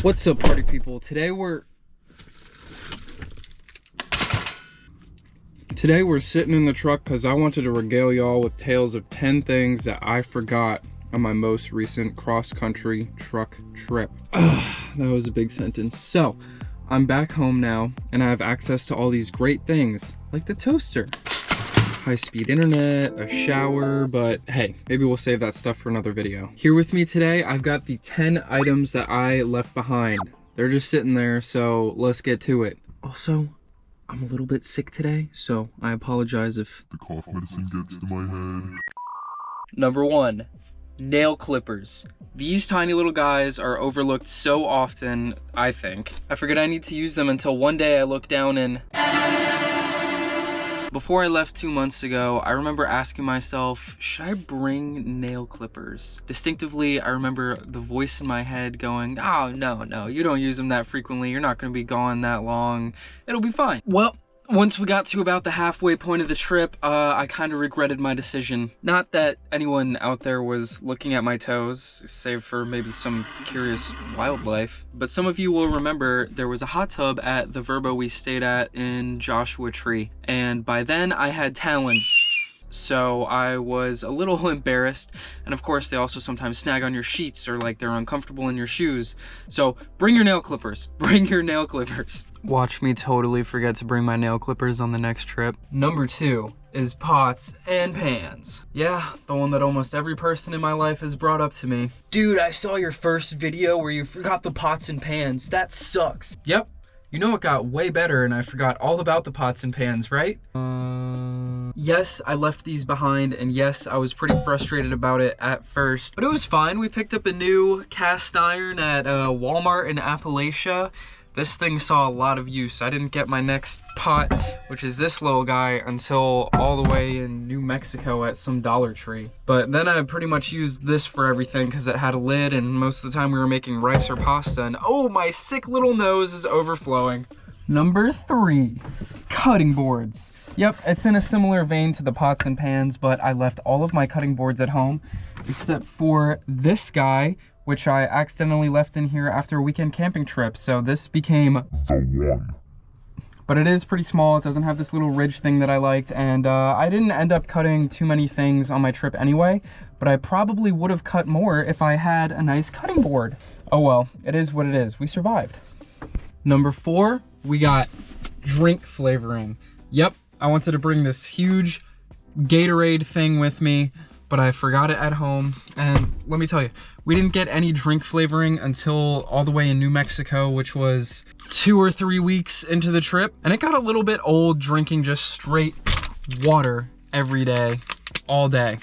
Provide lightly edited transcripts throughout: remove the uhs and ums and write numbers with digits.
What's up, party people? Today we're sitting in the truck because I wanted to regale y'all with tales of 10 things that I forgot on my most recent cross-country truck trip. That was a big sentence. So, I'm back home now, and I have access to all these great things, like the toaster, high-speed internet, a shower, but hey, maybe we'll save that stuff for another video. Here with me today, I've got the 10 items that I left behind. They're just sitting there, so let's get to it. Also, I'm a little bit sick today, so I apologize if the cough medicine gets to my head. Number 1, nail clippers. These tiny little guys are overlooked so often, I think. I forget I need to use them until one day I look down and... Before I left 2 months ago, I remember asking myself, should I bring nail clippers? Distinctively, I remember the voice in my head going, oh, no, you don't use them that frequently. You're not gonna be gone that long. It'll be fine. Well, once we got to about the halfway point of the trip, I kind of regretted my decision. Not that anyone out there was looking at my toes, save for maybe some curious wildlife, but some of you will remember there was a hot tub at the Vrbo we stayed at in Joshua Tree, and by then I had talons. So I was a little embarrassed, and of course they also sometimes snag on your sheets or like they're uncomfortable in your shoes. So bring your nail clippers, bring your nail clippers. Watch me totally forget to bring my nail clippers on the next trip. Number 2 is pots and pans. Yeah, the one that almost every person in my life has brought up to me. Dude, I saw your first video where you forgot the pots and pans. That sucks. Yep. You know it got way better and I forgot all about the pots and pans, right? Yes, I left these behind, and yes, I was pretty frustrated about it at first, but it was fine. We picked up a new cast iron at Walmart in Appalachia. This thing saw a lot of use. I didn't get my next pot, which is this little guy, until all the way in New Mexico at some Dollar Tree. But then I pretty much used this for everything because it had a lid, and most of the time we were making rice or pasta, and oh, my sick little nose is overflowing. Number 3, cutting boards. Yep, it's in a similar vein to the pots and pans, but I left all of my cutting boards at home, except for this guy, which I accidentally left in here after a weekend camping trip, so this became the one. But it is pretty small. It doesn't have this little ridge thing that I liked, and I didn't end up cutting too many things on my trip anyway, but I probably would have cut more if I had a nice cutting board. Oh well, it is what it is. We survived. Number 4, we got drink flavoring. Yep, I wanted to bring this huge Gatorade thing with me, but I forgot it at home, and let me tell you, we didn't get any drink flavoring until all the way in New Mexico, which was 2 or 3 weeks into the trip, and it got a little bit old drinking just straight water every day, all day.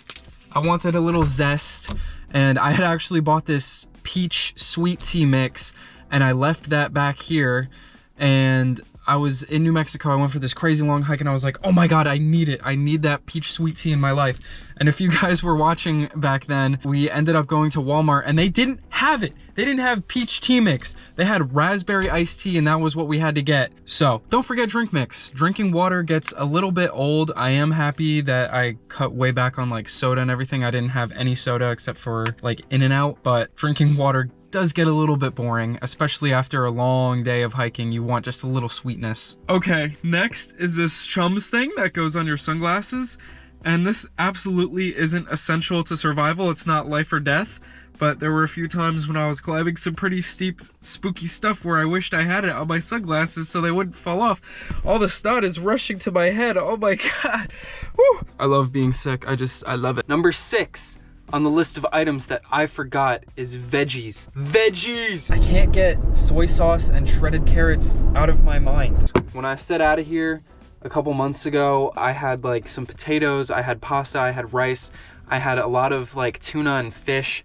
I wanted a little zest, and I had actually bought this peach sweet tea mix, and I left that back here, and I was in New Mexico. I went for this crazy long hike and I was like, oh my God, I need it. I need that peach sweet tea in my life. And if you guys were watching back then, we ended up going to Walmart and they didn't have it. They didn't have peach tea mix. They had raspberry iced tea and that was what we had to get. So don't forget drink mix. Drinking water gets a little bit old. I am happy that I cut way back on like soda and everything. I didn't have any soda except for like In-N-Out, but drinking water does get a little bit boring, especially after a long day of hiking. You want just a little sweetness. Okay, next is this Chums thing that goes on your sunglasses, and this absolutely isn't essential to survival. It's not life or death, but there were a few times when I was climbing some pretty steep, spooky stuff where I wished I had it on my sunglasses so they wouldn't fall off. All the snot is rushing to my head. Oh my God. Woo. I love being sick. I love it. Number 6 on the list of items that I forgot is veggies. Veggies! I can't get soy sauce and shredded carrots out of my mind. When I set out of here a couple months ago, I had like some potatoes, I had pasta, I had rice, I had a lot of like tuna and fish,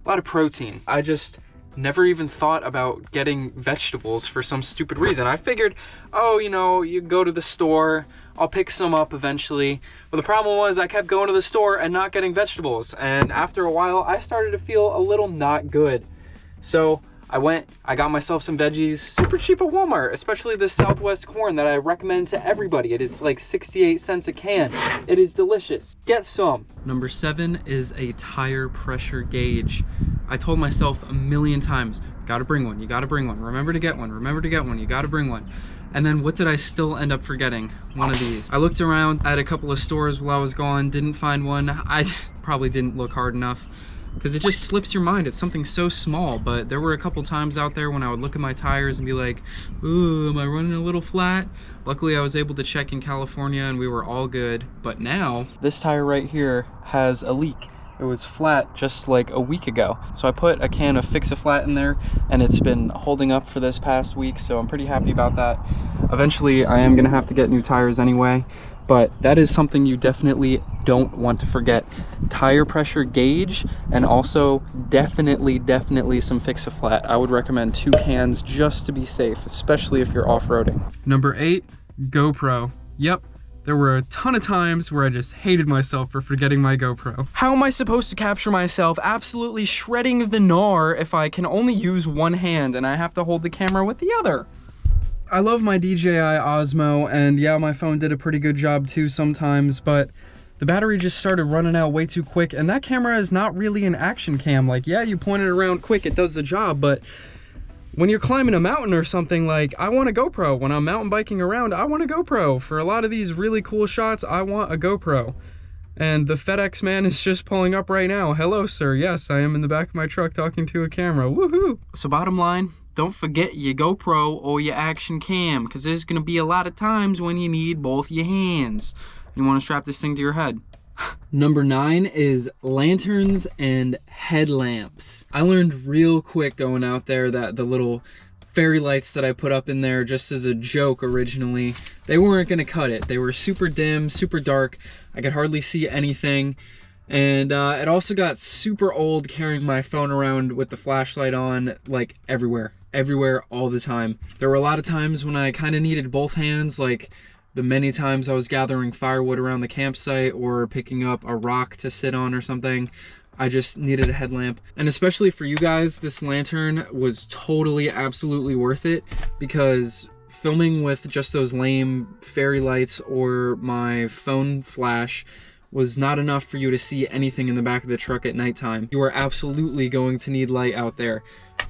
a lot of protein. I just never even thought about getting vegetables for some stupid reason. I figured, oh, you know, you go to the store, I'll pick some up eventually. But the problem was I kept going to the store and not getting vegetables. And after a while, I started to feel a little not good. So I got myself some veggies, super cheap at Walmart, especially the Southwest corn that I recommend to everybody. It is like 68 cents a can. It is delicious. Get some. Number 7 is a tire pressure gauge. I told myself a million times, Gotta bring one. You gotta bring one. Remember to get one. Remember to get one. You gotta bring one. And then what did I still end up forgetting? One of these. I looked around at a couple of stores while I was gone, didn't find one. I probably didn't look hard enough because it just slips your mind. It's something so small, but there were a couple times out there when I would look at my tires and be like, ooh, am I running a little flat? Luckily, I was able to check in California and we were all good. But now, this tire right here has a leak. It was flat just like a week ago. So I put a can of Fix-A-Flat in there and it's been holding up for this past week. So I'm pretty happy about that. Eventually I am gonna have to get new tires anyway, but that is something you definitely don't want to forget. Tire pressure gauge, and also definitely some Fix-A-Flat. I would recommend 2 cans just to be safe, especially if you're off-roading. Number 8, GoPro. Yep. There were a ton of times where I just hated myself for forgetting my GoPro. How am I supposed to capture myself absolutely shredding the gnar if I can only use one hand and I have to hold the camera with the other? I love my DJI Osmo, and yeah, my phone did a pretty good job too sometimes, but the battery just started running out way too quick, and that camera is not really an action cam. Like, yeah, you point it around quick, it does the job, but when you're climbing a mountain or something, like, I want a GoPro. When I'm mountain biking around, I want a GoPro. For a lot of these really cool shots, I want a GoPro. And the FedEx man is just pulling up right now. Hello, sir. Yes, I am in the back of my truck talking to a camera. Woohoo! So bottom line, don't forget your GoPro or your action cam, because there's going to be a lot of times when you need both your hands. You want to strap this thing to your head. Number 9 is lanterns and headlamps. I learned real quick going out there that the little fairy lights that I put up in there just as a joke originally, they weren't gonna cut it. They were super dim, super dark. I could hardly see anything. And it also got super old carrying my phone around with the flashlight on, like everywhere all the time. There were a lot of times when I kind of needed both hands, like the many times I was gathering firewood around the campsite or picking up a rock to sit on or something. I just needed a headlamp. And especially for you guys, this lantern was totally, absolutely worth it, because filming with just those lame fairy lights or my phone flash was not enough for you to see anything in the back of the truck at nighttime. You are absolutely going to need light out there.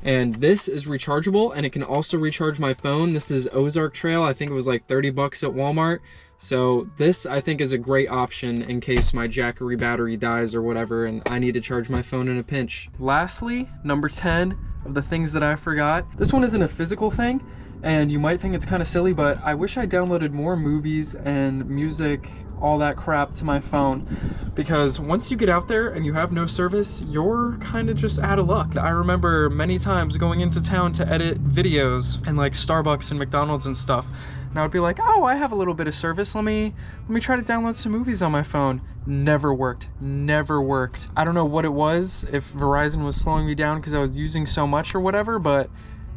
And this is rechargeable, and it can also recharge my phone. This is Ozark Trail. I think it was like 30 bucks at Walmart. So this, I think, is a great option in case my Jackery battery dies or whatever and I need to charge my phone in a pinch. Lastly, number 10 of the things that I forgot. This one isn't a physical thing, and you might think it's kind of silly, but I wish I downloaded more movies and music, all that crap, to my phone, because once you get out there and you have no service, you're kind of just out of luck. I remember many times going into town to edit videos and like Starbucks and McDonald's and stuff, and I would be like, oh, I have a little bit of service, let me try to download some movies on my phone. Never worked. I don't know what it was, if Verizon was slowing me down because I was using so much or whatever, but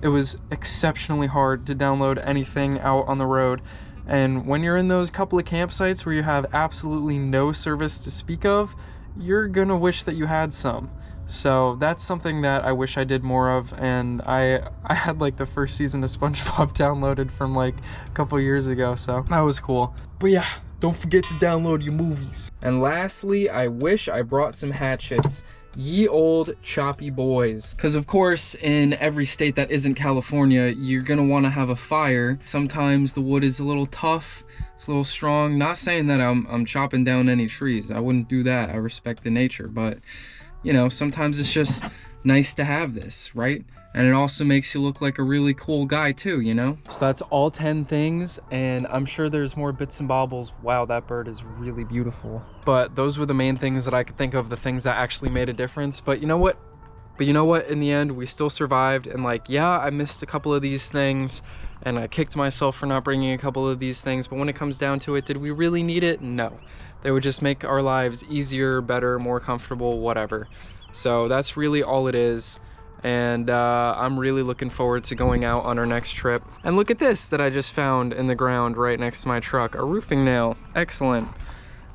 it was exceptionally hard to download anything out on the road. And when you're in those couple of campsites where you have absolutely no service to speak of, you're gonna wish that you had some. So that's something that I wish I did more of, and I had like the first season of SpongeBob downloaded from like a couple years ago, so that was cool. But yeah, don't forget to download your movies. And lastly, I wish I brought some hatchets. Ye old choppy boys. Because of course, in every state that isn't California, you're gonna want to have a fire. Sometimes the wood is a little tough, it's a little strong. Not saying that I'm chopping down any trees. I wouldn't do that. I respect the nature, but you know, sometimes it's just nice to have this, right? And it also makes you look like a really cool guy too, you know? So that's all 10 things, and I'm sure there's more bits and bobbles. Wow, that bird is really beautiful. But those were the main things that I could think of, the things that actually made a difference. But you know what? In the end, we still survived, and like, yeah, I missed a couple of these things, and I kicked myself for not bringing a couple of these things, but when it comes down to it, did we really need it? No. They would just make our lives easier, better, more comfortable, whatever. So that's really all it is. And I'm really looking forward to going out on our next trip. And look at this that I just found in the ground right next to my truck, a roofing nail. Excellent.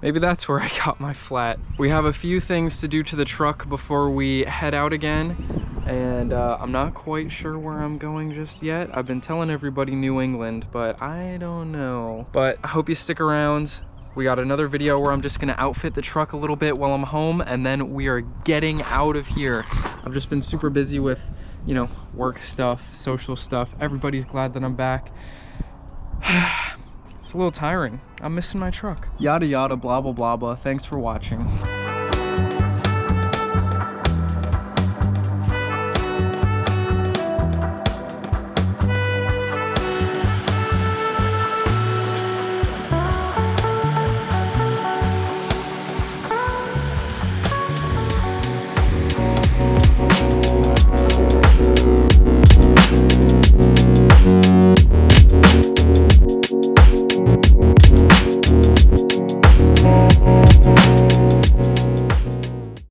Maybe that's where I got my flat. We have a few things to do to the truck before we head out again, and I'm not quite sure where I'm going just yet. I've been telling everybody New England, but I don't know. But I hope you stick around. We got another video where I'm just gonna outfit the truck a little bit while I'm home, and then we are getting out of here. I've just been super busy with you know, work stuff, social stuff. Everybody's glad that I'm back. It's a little tiring. I'm missing my truck. Yada yada, blah blah blah blah. Thanks for watching.